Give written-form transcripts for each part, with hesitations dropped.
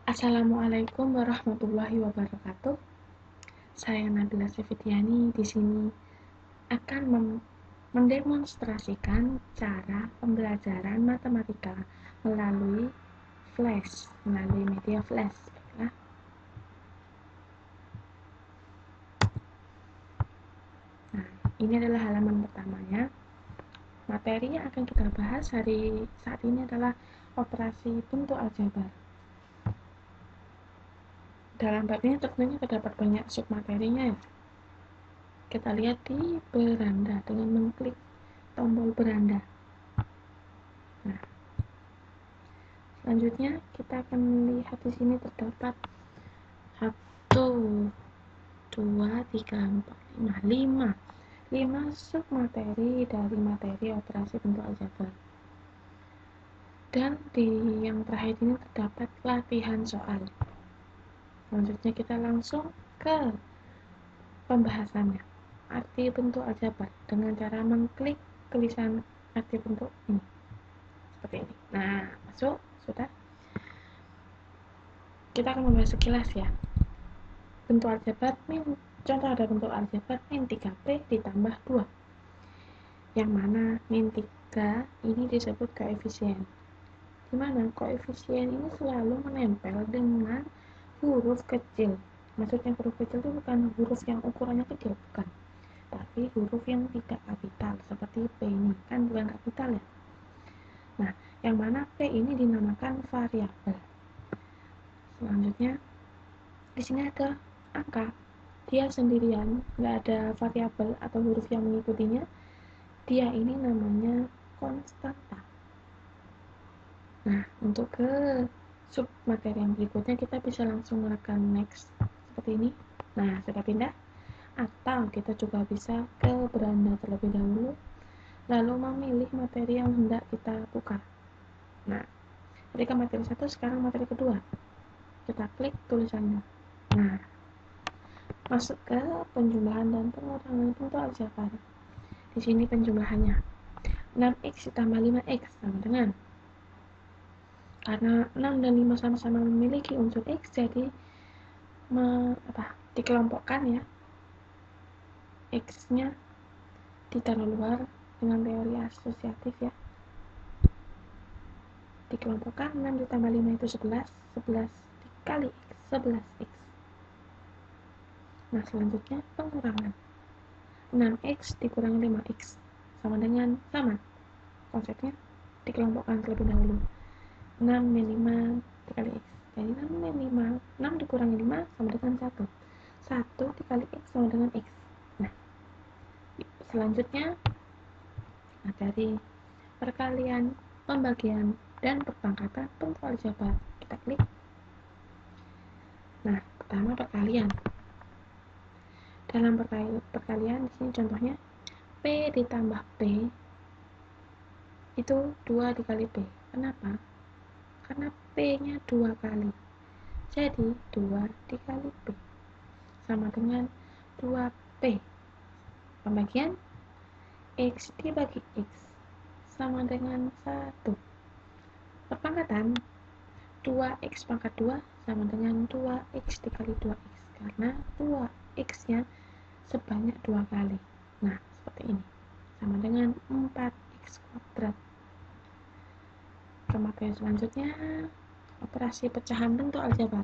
Assalamualaikum warahmatullahi wabarakatuh. Saya Nabila Sefitiani di sini akan mendemonstrasikan cara pembelajaran matematika melalui media Flash. Nah, ini adalah halaman pertamanya. Materi yang akan kita bahas saat ini adalah operasi bentuk aljabar. Dalam bab ini tentunya terdapat banyak submaterinya ya. Kita lihat di beranda dengan mengklik tombol beranda. Nah, selanjutnya kita akan melihat di sini terdapat 1, 2, 3, 4, 5 submateri dari materi operasi bentuk aljabar. Dan di yang terakhir ini terdapat latihan soal. Selanjutnya kita langsung ke pembahasannya. Arti bentuk aljabar dengan cara mengklik tulisan arti bentuk ini. Seperti ini. Nah, masuk, sudah. Kita akan membahas sekilas ya. Bentuk aljabar contoh ada bentuk aljabar min 3p ditambah 2. Yang mana min 3 ini disebut koefisien. Dimana koefisien ini selalu menempel dengan huruf kecil. Maksudnya huruf kecil itu bukan huruf yang ukurannya kecil, bukan. Tapi huruf yang tidak kapital, seperti P ini, kan bukan kapital ya. Nah, yang mana P ini dinamakan variabel. Selanjutnya, di sini ada angka. Dia sendirian, nggak ada variabel atau huruf yang mengikutinya. Dia ini namanya konstanta. Nah, untuk ke sub materi yang berikutnya kita bisa langsung menekan next seperti ini. Nah, sudah pindah. Atau kita juga bisa ke beranda terlebih dahulu, lalu memilih materi yang hendak kita buka. Nah, ketika materi 1, sekarang materi kedua. Kita klik tulisannya. Nah, masuk ke penjumlahan dan pengurangan bentuk aljabar. Di sini penjumlahannya 6x ditambah 5x sama dengan, karena 6 dan 5 sama-sama memiliki unsur x, jadi dikelompokkan ya. X-nya ditaruh luar dengan teori asosiatif ya. Dikelompokkan 6 ditambah 5 itu 11 dikali x, 11x. Nah, selanjutnya pengurangan 6x dikurangi 5x sama konsepnya dikelompokkan terlebih dahulu. 6 min 5 dikali x, jadi 6 min 5, 6 dikurangi 5 sama dengan 1 dikali x sama dengan x. Nah, selanjutnya materi perkalian, pembagian, dan perpangkatan bentuk aljabar. Kita klik. Nah, pertama perkalian. Dalam perkalian di sini contohnya P ditambah P itu 2 dikali P. Kenapa? Karena P-nya 2 kali. Jadi 2 dikali P sama dengan 2P. Pembagian X dibagi X sama dengan 1. Perpangkatan 2x pangkat 2 sama dengan 2x dikali 2x, karena 2x-nya sebanyak 2 kali. Nah, seperti ini. Sama dengan 4x kuadrat. Ke materi selanjutnya, operasi pecahan bentuk aljabar.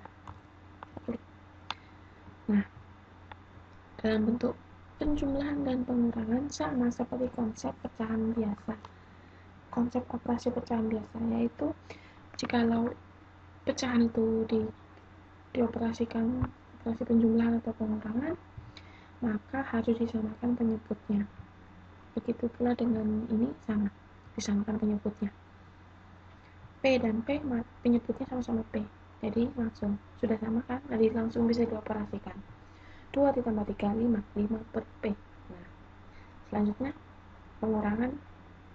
Nah, dalam bentuk penjumlahan dan pengurangan sama seperti konsep pecahan biasa. Konsep operasi pecahan biasa yaitu jikalau pecahan itu dioperasikan operasi penjumlahan atau pengurangan, maka harus disamakan penyebutnya. Begitu pula dengan ini, sama disamakan penyebutnya. P dan P penyebutnya sama-sama P, jadi langsung sudah sama kan, jadi langsung bisa dioperasikan. 2 ditambah 3, 5 per P. Nah, selanjutnya pengurangan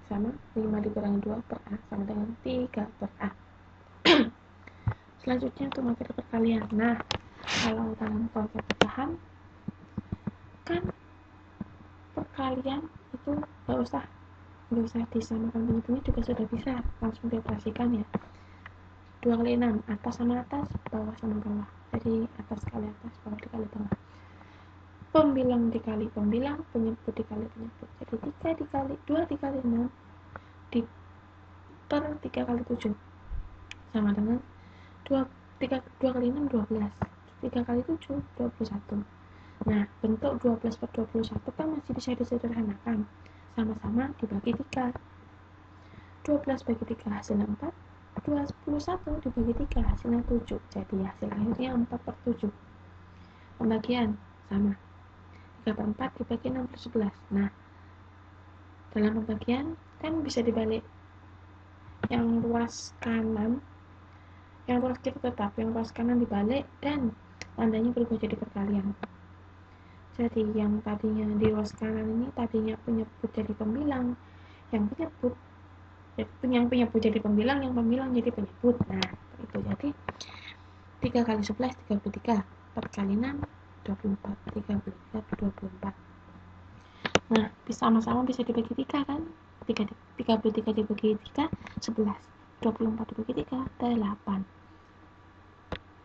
sama 5 dikurangi 2 per A sama dengan 3 per A. Selanjutnya untuk materi perkalian. Nah, kalau dalam konsep pecahan kan perkalian itu nggak usah disamakan penyebutnya juga sudah bisa langsung dioperasikan ya. 2 kali 6, atas sama atas, bawah sama bawah. Jadi atas kali atas, bawah dikali bawah. Pembilang dikali pembilang, penyebut dikali penyebut. Jadi 3 dikali 2 dikali 6 di per 3 kali 7 sama dengan 2 kali 6 12. 3 kali 7 21. Nah, bentuk 12 per 21 kan masih bisa disederhanakan. Sama-sama dibagi 3. 12 bagi 3 hasilnya 4. 21 dibagi 3 hasilnya 7. Jadi hasil akhirnya 4 per 7. Pembagian sama. 3 per 4 dibagi 6 per 11. Nah, dalam pembagian kan bisa dibalik. Yang ruas kanan, yang ruas kiri tetap, yang ruas kanan dibalik dan tandanya berubah jadi perkalian. Jadi yang tadinya di ruas kanan ini tadinya penyebut jadi pembilang, yang penyebut jadi pembilang, yang pembilang jadi penyebut. Nah, itu jadi 3 kali 11 33 per kali 6 24 33 24. Nah, sama-sama bisa dibagi 3 kan? 33 dibagi 3 11, 24 dibagi 3 8.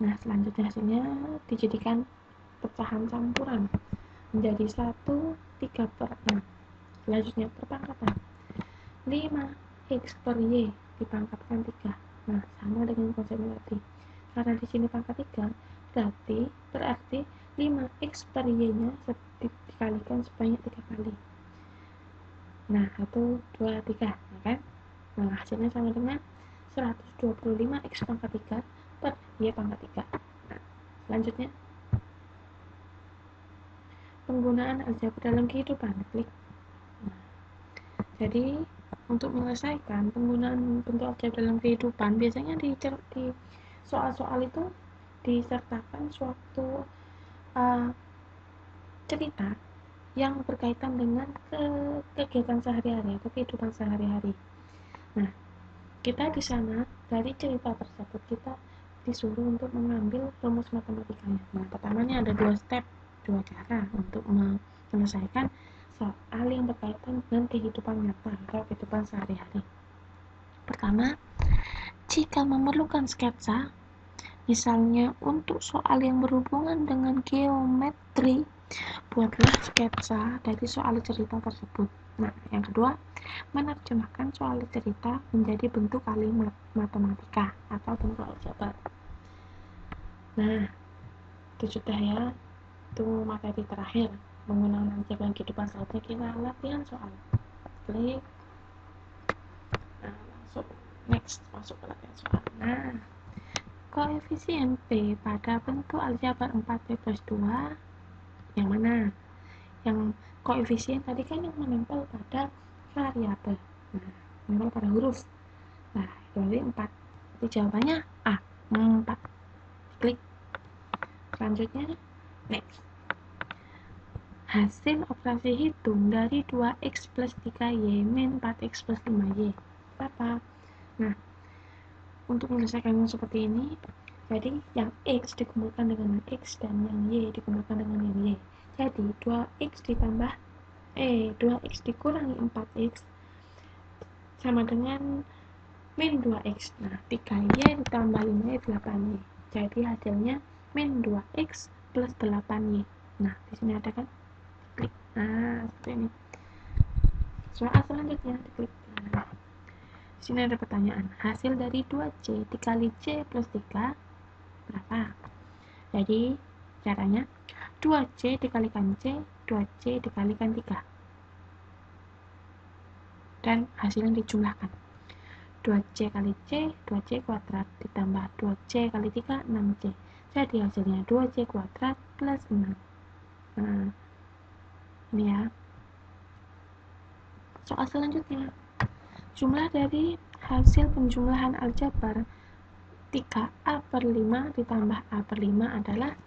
Nah, selanjutnya hasilnya dijadikan pecahan campuran menjadi 1 3 per 6. Selanjutnya perpangkatan 5x per y dipangkatkan 3. Nah, sama dengan konsepnya tadi. Karena di sini pangkat 3, berarti 5x per y-nya dikalikan sebanyak 3 kali. Nah, 1 2 3, ya kan? Nah, hasilnya sama dengan 125x pangkat 3 per y pangkat 3. Nah, selanjutnya penggunaan aljabar dalam kehidupan. Klik. Nah, jadi untuk menyelesaikan penggunaan bentuk aljabar dalam kehidupan, biasanya di soal-soal itu disertakan suatu cerita yang berkaitan dengan kegiatan sehari-hari atau kehidupan sehari-hari. Nah, kita di sana dari cerita tersebut kita disuruh untuk mengambil rumus matematikanya. Nah, pertamanya ada 2 step, 2 cara untuk menyelesaikan soal yang berkaitan dengan kehidupan nyata atau kehidupan sehari-hari. Pertama, jika memerlukan sketsa, misalnya untuk soal yang berhubungan dengan geometri, buatlah sketsa dari soal cerita tersebut. Nah, yang kedua, menerjemahkan soal cerita menjadi bentuk kalimat matematika atau bentuk aljabar. Nah, itu sudah ya, itu materi terakhir menggunakan aljabar kehidupan. Selanjutnya kita latihan soal. Klik. Nah, masuk ke latihan soal. Nah, koefisien P pada bentuk aljabar 4P plus 2 yang mana? Yang koefisien tadi kan yang menempel pada variabel. Nah, menempel pada huruf. Nah, itu berarti 4. Jadi jawabannya A, 4. Klik. Selanjutnya, next. Hasil operasi hitung dari 2x plus 3y min 4x plus 5y. Berapa? Nah, untuk menyelesaikannya seperti ini, jadi yang x dikumpulkan dengan yang x dan yang y dikumpulkan dengan yang y. Jadi 2x dikurangi 4x sama dengan min 2x. Nah, 3y ditambah 5y 8y. Jadi hasilnya min 2x plus 8y. Nah, di sini ada kan? Klik. Nah, seperti ini. Soal selanjutnya diklik. Nah, di sini ada pertanyaan. Hasil dari 2c dikali c plus 3 berapa? Jadi, caranya 2c dikalikan c, 2c dikalikan 3. Dan hasilnya dijumlahkan. 2c kali c, 2c kuadrat ditambah 2c kali 3, 6c. Jadi hasilnya 2c kuadrat plus 6. Nah, ini ya. Soal selanjutnya. Jumlah dari hasil penjumlahan aljabar 3a per 5 ditambah a per 5 adalah,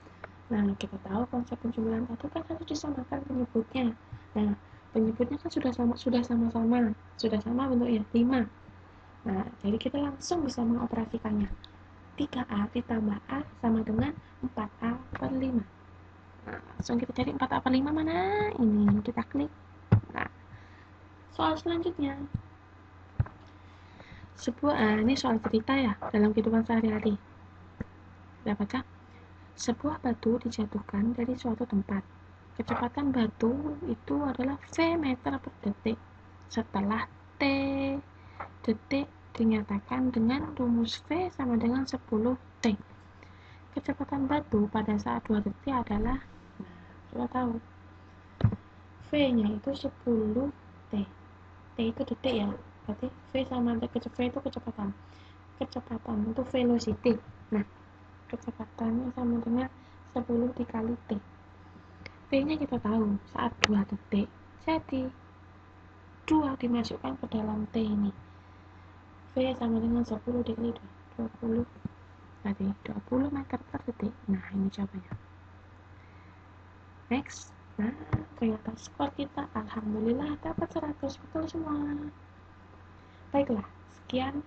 nah kita tahu konsep penjumlahan tadi kan harus disamakan penyebutnya. Nah, penyebutnya kan sudah sama bentuknya 5. Nah, jadi kita langsung bisa mengoperasikannya. 3a ditambah a sama dengan 4a per 5. Nah, langsung kita cari 4a per 5 mana? Ini, kita klik. Nah, soal selanjutnya. Ini soal cerita ya, dalam kehidupan sehari-hari. Kita baca. Sebuah batu dijatuhkan dari suatu tempat. Kecepatan batu itu adalah V meter per detik. Setelah T detik dinyatakan dengan rumus V sama dengan 10 T. Kecepatan batu pada saat 2 detik adalah, sudah tahu, V-nya itu 10 T. T itu detik ya, berarti V sama V itu kecepatan. Kecepatan itu velocity. Nah, kecepatannya sama dengan 10 dikali T. P-nya kita tahu saat 2 detik. Jadi 2 dimasukkan ke dalam T ini. V sama dengan 10 dikali 2, 20. Berarti 20 meter per detik. Nah, ini jawabannya. Next. Nah, ternyata skor kita alhamdulillah dapat 100, betul semua. Baiklah, sekian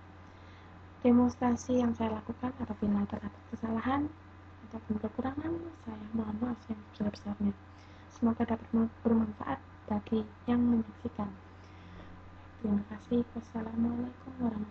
demonstrasi yang saya lakukan. Apabila terdapat kesalahan ataupun kekurangan, saya mohon maaf yang sebesar-besarnya. Semoga dapat bermanfaat bagi yang menyaksikan. Terima kasih. Wassalamualaikum warahmatullahi wabarakatuh.